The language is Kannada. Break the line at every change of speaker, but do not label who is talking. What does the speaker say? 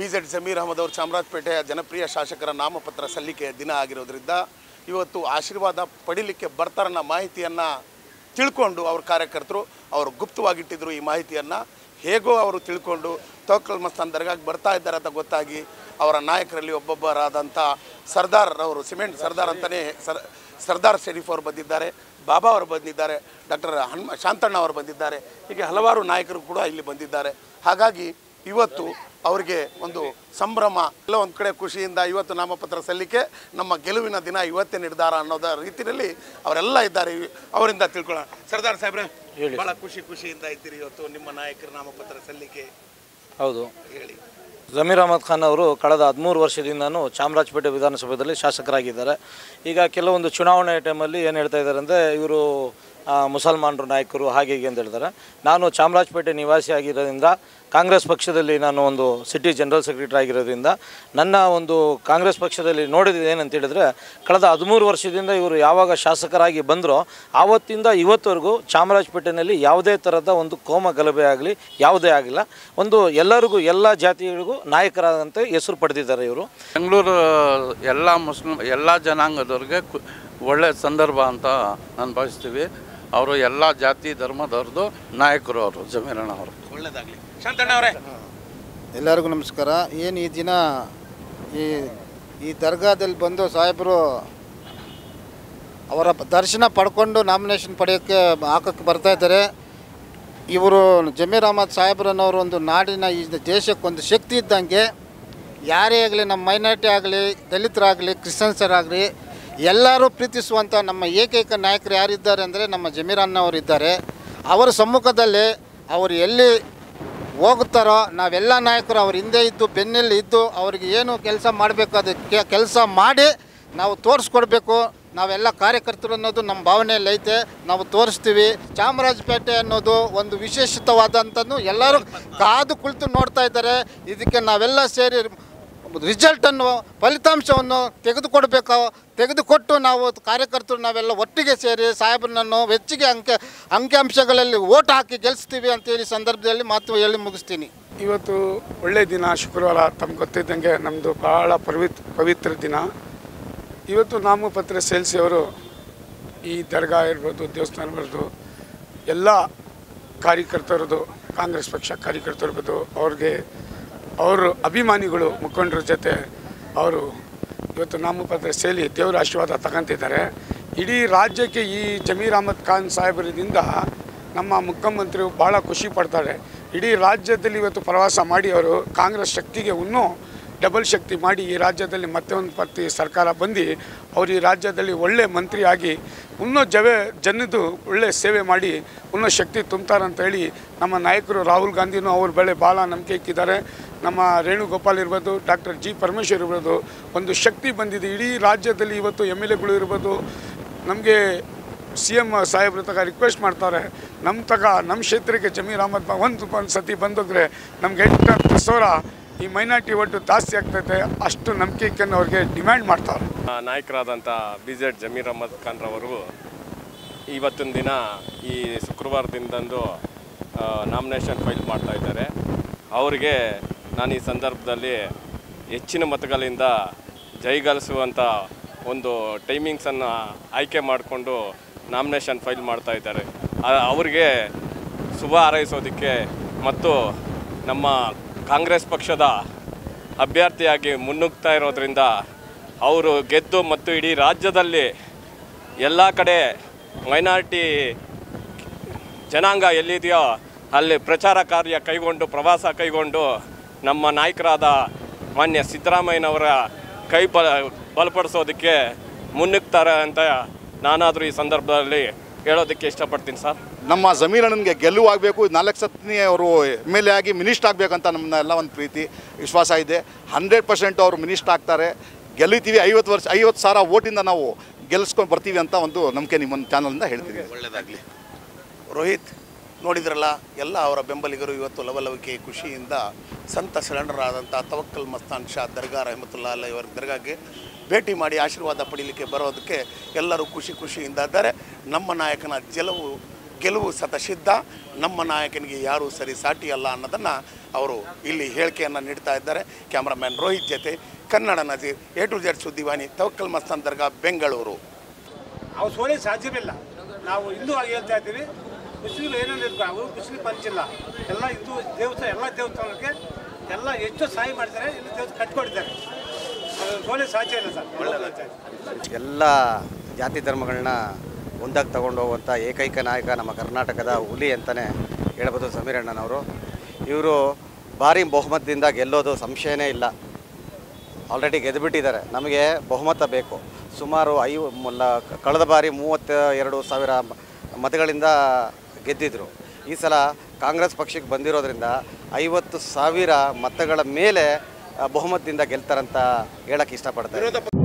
BZ ಜಮೀರ್ ಅಹಮದ್ ಅವರು ಚಾಮರಾಜಪೇಟೆಯ ಜನಪ್ರಿಯ ಶಾಸಕರ ನಾಮಪತ್ರ ಸಲ್ಲಿಕೆ ದಿನ ಆಗಿರೋದ್ರಿಂದ ಇವತ್ತು ಆಶೀರ್ವಾದ ಪಡೀಲಿಕ್ಕೆ ಬರ್ತಾರನ್ನ ಮಾಹಿತಿಯನ್ನು ತಿಳ್ಕೊಂಡು ಅವ್ರ ಕಾರ್ಯಕರ್ತರು ಅವರು ಗುಪ್ತವಾಗಿಟ್ಟಿದ್ರು. ಈ ಮಾಹಿತಿಯನ್ನು ಹೇಗೋ ಅವರು ತಿಳ್ಕೊಂಡು ತವಕ್ಕಲ್ ಮಸ್ತಾನ್ ದರ್ಗಾಗೆ ಬರ್ತಾ ಇದ್ದಾರೆ ಅಂತ ಗೊತ್ತಾಗಿ ಅವರ ನಾಯಕರಲ್ಲಿ ಒಬ್ಬೊಬ್ಬರಾದಂಥ ಸರ್ದಾರ್ ಅವರು ಸಿಮೆಂಟ್ ಸರ್ದಾರ್ ಅಂತಲೇ ಸರ್ದಾರ್ ಶರೀಫ್ ಅವರು ಬಂದಿದ್ದಾರೆ, ಬಾಬಾ ಅವರು ಬಂದಿದ್ದಾರೆ, ಡಾಕ್ಟರ್ ಶಾಂತಣ್ಣ ಅವರು ಬಂದಿದ್ದಾರೆ, ಹೀಗೆ ಹಲವಾರು ನಾಯಕರು ಕೂಡ ಇಲ್ಲಿ ಬಂದಿದ್ದಾರೆ. ಹಾಗಾಗಿ ಇವತ್ತು ಅವರಿಗೆ ಒಂದು ಸಂಭ್ರಮ, ಎಲ್ಲ ಒಂದು ಕಡೆ ಖುಷಿಯಿಂದ ಇವತ್ತು ನಾಮಪತ್ರ ಸಲ್ಲಿಕೆ ನಮ್ಮ ಗೆಲುವಿನ ದಿನ ಇವತ್ತೇ ನಿರ್ಧಾರ ಅನ್ನೋದ ರೀತಿಯಲ್ಲಿ ಅವರೆಲ್ಲ ಇದ್ದಾರೆ. ಅವರಿಂದ ತಿಳ್ಕೊಳ್ಳೋಣ. ಸರ್ದಾರ್ ಸಾಹೇಬ್ರೆ, ಭಾಳ ಖುಷಿಯಿಂದ ಇದ್ದೀರಿ ಇವತ್ತು ನಿಮ್ಮ ನಾಯಕರ ನಾಮಪತ್ರ ಸಲ್ಲಿಕೆ.
ಹೌದು,
ಹೇಳಿ.
ಜಮೀರ್ ಅಹಮದ್ ಖಾನ್ ಅವರು ಕಳೆದ 13 ವರ್ಷದಿಂದನೂ ಚಾಮರಾಜಪೇಟೆ ವಿಧಾನಸಭೆಯಲ್ಲಿ ಶಾಸಕರಾಗಿದ್ದಾರೆ. ಈಗ ಕೆಲವೊಂದು ಚುನಾವಣೆ ಟೈಮಲ್ಲಿ ಏನು ಹೇಳ್ತಾ ಇದ್ದಾರೆ ಅಂದರೆ ಇವರು ಮುಸಲ್ಮಾನರು ನಾಯಕರು ಹಾಗೆ ಹೀಗೆ ಅಂತ ಹೇಳ್ತಾರೆ. ನಾನು ಚಾಮರಾಜಪೇಟೆ ನಿವಾಸಿ ಆಗಿರೋದ್ರಿಂದ, ಕಾಂಗ್ರೆಸ್ ಪಕ್ಷದಲ್ಲಿ ನಾನು ಒಂದು ಸಿಟಿ ಜನರಲ್ ಸೆಕ್ರೆಟರಿ ಆಗಿರೋದ್ರಿಂದ ನನ್ನ ಒಂದು ಕಾಂಗ್ರೆಸ್ ಪಕ್ಷದಲ್ಲಿ ನೋಡಿದ್ದು ಏನಂತ ಹೇಳಿದ್ರೆ, ಕಳೆದ 13 ವರ್ಷದಿಂದ ಇವರು ಯಾವಾಗ ಶಾಸಕರಾಗಿ ಬಂದರೋ ಆವತ್ತಿಂದ ಇವತ್ತವರೆಗೂ ಚಾಮರಾಜಪೇಟೆಯಲ್ಲಿ ಯಾವುದೇ ಥರದ ಒಂದು ಕೋಮ ಗಲಭೆ ಆಗಲಿ ಯಾವುದೇ ಆಗಿಲ್ಲ. ಒಂದು ಎಲ್ಲರಿಗೂ ಎಲ್ಲ ಜಾತಿಗಳಿಗೂ ನಾಯಕರಾದಂತೆ ಹೆಸರು ಪಡೆದಿದ್ದಾರೆ ಇವರು.
ಬೆಂಗಳೂರು ಎಲ್ಲ ಜನಾಂಗದವ್ರಿಗೆ ಒಳ್ಳೆಯ ಸಂದರ್ಭ ಅಂತ ನಾನು ಭಾವಿಸ್ತೀವಿ. ಅವರು ಎಲ್ಲ ಜಾತಿ ಧರ್ಮದವ್ರದ್ದು ನಾಯಕರು ಅವರು, ಜಮೀರಣ್ಣ ಅವರು.
ಒಳ್ಳೆಯದಾಗಲಿ. ಶಾಂತಣ್ಣ ಅವರೇ,
ಎಲ್ಲರಿಗೂ ನಮಸ್ಕಾರ. ಏನು ಈ ದಿನ ಈ ದರ್ಗಾದಲ್ಲಿ ಬಂದು ಸಾಹೇಬರು ಅವರ ದರ್ಶನ ಪಡ್ಕೊಂಡು ನಾಮಿನೇಷನ್ ಹಾಕೋಕ್ಕೆ ಬರ್ತಾಯಿದ್ದಾರೆ. ಇವರು ಜಮೀರ್ ಅಹಮದ್ ಸಾಹೇಬ್ರನ್ನವರು ಒಂದು ನಾಡಿನ ಈ ದೇಶಕ್ಕೊಂದು ಶಕ್ತಿ ಇದ್ದಂಗೆ. ಯಾರೇ ಆಗಲಿ, ನಮ್ಮ ಮೈನಾರಿಟಿ ಆಗಲಿ, ದಲಿತರಾಗಲಿ, ಕ್ರಿಶ್ಚಿಯನ್ಸರಾಗಲಿ ಎಲ್ಲರೂ ಪ್ರೀತಿಸುವಂಥ ನಮ್ಮ ಏಕೈಕ ನಾಯಕರು ಯಾರಿದ್ದಾರೆ ಅಂದರೆ ನಮ್ಮ ಜಮೀರ್ ಅಣ್ಣವರಿದ್ದಾರೆ. ಅವರ ಸಮ್ಮುಖದಲ್ಲಿ ಅವರು ಎಲ್ಲಿ ಹೋಗುತ್ತಾರೋ ನಾವೆಲ್ಲ ನಾಯಕರು ಅವ್ರ ಹಿಂದೆ ಇದ್ದು ಬೆನ್ನಲ್ಲಿ ಇದ್ದು ಅವ್ರಿಗೆ ಏನು ಕೆಲಸ ಮಾಡಬೇಕು ಅದಕ್ಕೆ ಕೆಲಸ ಮಾಡಿ ನಾವು ತೋರಿಸ್ಕೊಡ್ಬೇಕು. ನಾವೆಲ್ಲ ಕಾರ್ಯಕರ್ತರು ಅನ್ನೋದು ನಮ್ಮ ಭಾವನೆಯಲ್ಲಿ ಐತೆ, ನಾವು ತೋರಿಸ್ತೀವಿ. ಚಾಮರಾಜಪೇಟೆ ಅನ್ನೋದು ಒಂದು ವಿಶೇಷಿತವಾದಂಥದ್ದು ಎಲ್ಲರೂ ಕಾದು ಕುಳಿತು ನೋಡ್ತಾ ಇದ್ದಾರೆ. ಇದಕ್ಕೆ ನಾವೆಲ್ಲ ಸೇರಿ ರಿಸಲ್ಟನ್ನು, ಫಲಿತಾಂಶವನ್ನು ತೆಗೆದುಕೊಟ್ಟು ನಾವು ಕಾರ್ಯಕರ್ತರು ನಾವೆಲ್ಲ ಒಟ್ಟಿಗೆ ಸೇರಿ ಸಾಹೇಬರನ್ನು ಹೆಚ್ಚಿಗೆ ಅಂಕಿಅಂಶಗಳಲ್ಲಿ ಓಟ್ ಹಾಕಿ ಗೆಲ್ಲಿಸ್ತೀವಿ ಅಂತೇಳಿ ಸಂದರ್ಭದಲ್ಲಿ ಮಾತು ಹೇಳಿ ಮುಗಿಸ್ತೀನಿ.
ಇವತ್ತು ಒಳ್ಳೆಯ ದಿನ, ಶುಕ್ರವಾರ. ತಮ್ಗೆ ಗೊತ್ತಿದ್ದಂಗೆ ನಮ್ಮದು ಭಾಳ ಪವಿತ್ರ ದಿನ. ಇವತ್ತು ನಾಮಪತ್ರ ಸಲ್ಲಿಸಿ ಅವರು ಈ ದರ್ಗಾ ಇರ್ಬೋದು, ದೇವಸ್ಥಾನ ಇರ್ಬೋದು, ಎಲ್ಲ ಕಾರ್ಯಕರ್ತರದು, ಕಾಂಗ್ರೆಸ್ ಪಕ್ಷ ಕಾರ್ಯಕರ್ತರು ಇರ್ಬೋದು, ಅವರು ಅಭಿಮಾನಿಗಳು ಮುಖಂಡರ ಜೊತೆ ಅವರು ಇವತ್ತು ನಾಮಪತ್ರ ಸೇರಿ ದೇವರ ಆಶೀರ್ವಾದ ತಗೊಂತಿದ್ದಾರೆ. ಇಡೀ ರಾಜ್ಯಕ್ಕೆ ಈ ಜಮೀರ್ ಅಹಮದ್ ಖಾನ್ ಸಾಹೇಬರಿಂದ ನಮ್ಮ ಮುಖ್ಯಮಂತ್ರಿಗಳು ಭಾಳ ಖುಷಿ ಪಡ್ತಾರೆ. ಇಡೀ ರಾಜ್ಯದಲ್ಲಿ ಇವತ್ತು ಪ್ರವಾಸ ಮಾಡಿ ಅವರು ಕಾಂಗ್ರೆಸ್ ಶಕ್ತಿಗೆ ಇನ್ನೂ ಡಬಲ್ ಶಕ್ತಿ ಮಾಡಿ ಈ ರಾಜ್ಯದಲ್ಲಿ ಮತ್ತೆ ಒಂದು ಪರ್ತಿ ಸರ್ಕಾರ ಬಂದು ಅವರು ಈ ರಾಜ್ಯದಲ್ಲಿ ಒಳ್ಳೆ ಮಂತ್ರಿ ಆಗಿ ಇನ್ನೂ ಜನದ್ದು ಒಳ್ಳೆ ಸೇವೆ ಮಾಡಿ ಇನ್ನೂ ಶಕ್ತಿ ತುಂಬ್ತಾರಂತ ಹೇಳಿ ನಮ್ಮ ನಾಯಕರು ರಾಹುಲ್ ಗಾಂಧಿನೂ ಅವ್ರ ಬೆಳೆ ಭಾಳ ನಂಬಿಕೆ ಇಕ್ಕಿದ್ದಾರೆ. ನಮ್ಮ ರೇಣುಗೋಪಾಲ್ ಇರ್ಬೋದು, ಡಾಕ್ಟರ್ ಜಿ ಪರಮೇಶ್ವರ್ ಇರ್ಬೋದು, ಒಂದು ಶಕ್ತಿ ಬಂದಿದೆ ಇಡೀ ರಾಜ್ಯದಲ್ಲಿ. ಇವತ್ತು MLAಗಳು ಇರ್ಬೋದು, ನಮಗೆ CM ಸಾಹೇಬ್ರ ತಗ ರಿಕ್ವೆಸ್ಟ್ ಮಾಡ್ತಾರೆ, ನಮ್ಮ ಕ್ಷೇತ್ರಕ್ಕೆ ಜಮೀರ್ ಅಹಮದ್ ಒಂದು ಸತಿ ಬಂದೋದ್ರೆ ನಮ್ಗೆ 8-10,000 ಈ ಮೈನಾರಿಟಿ ಒಟ್ಟು ಜಾಸ್ತಿ ಆಗ್ತೈತೆ, ಅಷ್ಟು ನಂಬಿಕೆಯನ್ನು ಅವ್ರಿಗೆ ಡಿಮ್ಯಾಂಡ್ ಮಾಡ್ತಾರೆ.
ನಾಯಕರಾದಂಥ BZ ಜಮೀರ್ ಅಹಮದ್ ಖಾನ್ ರವರು ಇವತ್ತಿನ ದಿನ ಈ ಶುಕ್ರವಾರದಿಂದಂದು ನಾಮಿನೇಷನ್ ಫೈಲ್ ಮಾಡ್ತಾ ಇದ್ದಾರೆ. ಅವರಿಗೆ ನಾನು ಈ ಸಂದರ್ಭದಲ್ಲಿ ಹೆಚ್ಚಿನ ಮತಗಳಿಂದ ಜಯಗಳಿಸುವಂಥ ಒಂದು ಟೈಮಿಂಗ್ಸನ್ನು ಆಯ್ಕೆ ಮಾಡಿಕೊಂಡು ನಾಮಿನೇಷನ್ ಫೈಲ್ ಮಾಡ್ತಾ ಇದ್ದಾರೆ. ಅವರಿಗೆ ಶುಭ ಹಾರೈಸೋದಕ್ಕೆ ಮತ್ತು ನಮ್ಮ ಕಾಂಗ್ರೆಸ್ ಪಕ್ಷದ ಅಭ್ಯರ್ಥಿಯಾಗಿ ಮುನ್ನುಗ್ತಾ ಇರೋದರಿಂದ ಅವರು ಗೆದ್ದು ಮತ್ತು ಇಡೀ ರಾಜ್ಯದಲ್ಲಿ ಎಲ್ಲ ಕಡೆ ಮೈನಾರಿಟಿ ಜನಾಂಗ ಎಲ್ಲಿದೆಯೋ ಅಲ್ಲಿ ಪ್ರಚಾರ ಕಾರ್ಯ ಕೈಗೊಂಡು, ಪ್ರವಾಸ ಕೈಗೊಂಡು ನಮ್ಮ ನಾಯಕರಾದ ಮಾನ್ಯ ಸಿದ್ದರಾಮಯ್ಯನವರ ಬಲಪಡಿಸೋದಕ್ಕೆ ಮುನ್ನುಗ್ತಾರೆ ಅಂತ ನಾನಾದರೂ ಈ ಸಂದರ್ಭದಲ್ಲಿ ಹೇಳೋದಕ್ಕೆ ಇಷ್ಟಪಡ್ತೀನಿ ಸರ್.
ನಮ್ಮ ಜಮೀರ್ ಅಣ್ಣನಿಗೆ ಗೆಲುವಾಗಬೇಕು, 4 ಸತಿ ಅವರು MLA ಆಗಿ ಮಿನಿಸ್ಟರ್ ಆಗಬೇಕಂತ ನಮ್ಮನ್ನೆಲ್ಲ ಒಂದು ಪ್ರೀತಿ ವಿಶ್ವಾಸ ಇದೆ. 100% ಅವರು ಮಿನಿಸ್ಟರ್ ಆಗ್ತಾರೆ, ಗೆಲ್ಲಿತೀವಿ. 50,000 ಓಟಿಂದ ನಾವು ಗೆಲ್ಲಿಸ್ಕೊಂಡು ಬರ್ತೀವಿ ಅಂತ ಒಂದು ನಂಬಿಕೆ ನಿಮ್ಮ ಚಾನಲಿಂದ ಹೇಳ್ತೀವಿ.
ಒಳ್ಳೆಯದಾಗಲಿ. ರೋಹಿತ್, ನೋಡಿದ್ರಲ್ಲ, ಎಲ್ಲ ಅವರ ಬೆಂಬಲಿಗರು ಇವತ್ತು ಲವಲವಿಕೆ ಖುಷಿಯಿಂದ ಸಂತ ಶರಣರಾದಂಥ ತವಕ್ಕಲ್ ಮಸ್ತಾನ್ ಶಾ ದರ್ಗಾ ರಹಮತುಲ್ಲಾ ಅಲೈಹಿ ಅವರ ದರ್ಗಾಗೆ ಭೇಟಿ ಮಾಡಿ ಆಶೀರ್ವಾದ ಪಡೀಲಿಕ್ಕೆ ಬರೋದಕ್ಕೆ ಎಲ್ಲರೂ ಖುಷಿಯಿಂದ ಇದ್ದಾರೆ. ನಮ್ಮ ನಾಯಕನ ಗೆಲುವು ಗೆಲುವು ಸತಸಿದ್ಧ, ನಮ್ಮ ನಾಯಕನಿಗೆ ಯಾರೂ ಸರಿ ಸಾಟಿ ಅಲ್ಲ ಅನ್ನೋದನ್ನು ಅವರು ಇಲ್ಲಿ ಹೇಳಿಕೆಯನ್ನು ನೀಡ್ತಾ ಇದ್ದಾರೆ. ಕ್ಯಾಮ್ರಾಮ್ಯಾನ್ ರೋಹಿತ್ ಜೊತೆ Kannada Nazeer, A to Z ಸುದ್ದಿವಾಹಿನಿ, ತವಕ್ಕಲ್ Mastan ದರ್ಗಾ, ಬೆಂಗಳೂರು.
ಅವ್ರು ಸೋಲಿಗೆ ಸಾಧ್ಯವಿಲ್ಲ. ನಾವು ಹಿಂದೂ ಆಗಿ ಹೇಳ್ತಾ ಇದ್ದೀವಿ. ಮುಸ್ಲಿಮ್ ಏನೇನು ಇರ್ಬೇಕು, ಅವರು ಮುಸ್ಲಿಂ ಪಂಚಿಲ್ಲ, ಎಲ್ಲ ಹಿಂದೂ ದೇವಸ್ಥಾನ, ಎಲ್ಲ ದೇವಸ್ಥಾನಕ್ಕೆ ಎಲ್ಲ ಹೆಚ್ಚು ಸಹಾಯ ಮಾಡ್ತಾರೆ, ಇಲ್ಲಿ ದೇವಸ್ಥಾನ ಕಟ್ಕೊಡ್ತಾರೆ. ಸೋಲಿಗೆ ಸಾಧ್ಯ ಇಲ್ಲ ಸರ್.
ಎಲ್ಲ ಜಾತಿ ಧರ್ಮಗಳನ್ನ ಒಂದಾಗಿ ತಗೊಂಡು ಹೋಗುವಂಥ ಏಕೈಕ ನಾಯಕ ನಮ್ಮ ಕರ್ನಾಟಕದ ಹುಲಿ ಅಂತಲೇ ಹೇಳ್ಬೋದು ಸಮೀರ್ ಅಣ್ಣನವರು. ಇವರು ಭಾರಿ ಬಹುಮತದಿಂದ ಗೆಲ್ಲೋದು ಸಂಶಯನೇ ಇಲ್ಲ. ಆಲ್ರೆಡಿ ಗೆದ್ದುಬಿಟ್ಟಿದ್ದಾರೆ. ನಮಗೆ ಬಹುಮತ ಬೇಕು. ಸುಮಾರು ಕಳೆದ ಬಾರಿ 32,000 ಮತಗಳಿಂದ ಗೆದ್ದಿದ್ರು. ಈ ಸಲ ಕಾಂಗ್ರೆಸ್ ಪಕ್ಷಕ್ಕೆ ಬಂದಿರೋದ್ರಿಂದ 50,000 ಮತಗಳ ಮೇಲೆ ಬಹುಮತದಿಂದ ಗೆಲ್ತಾರಂತ ಹೇಳಕ್ಕೆ ಇಷ್ಟಪಡ್ತಾರೆ.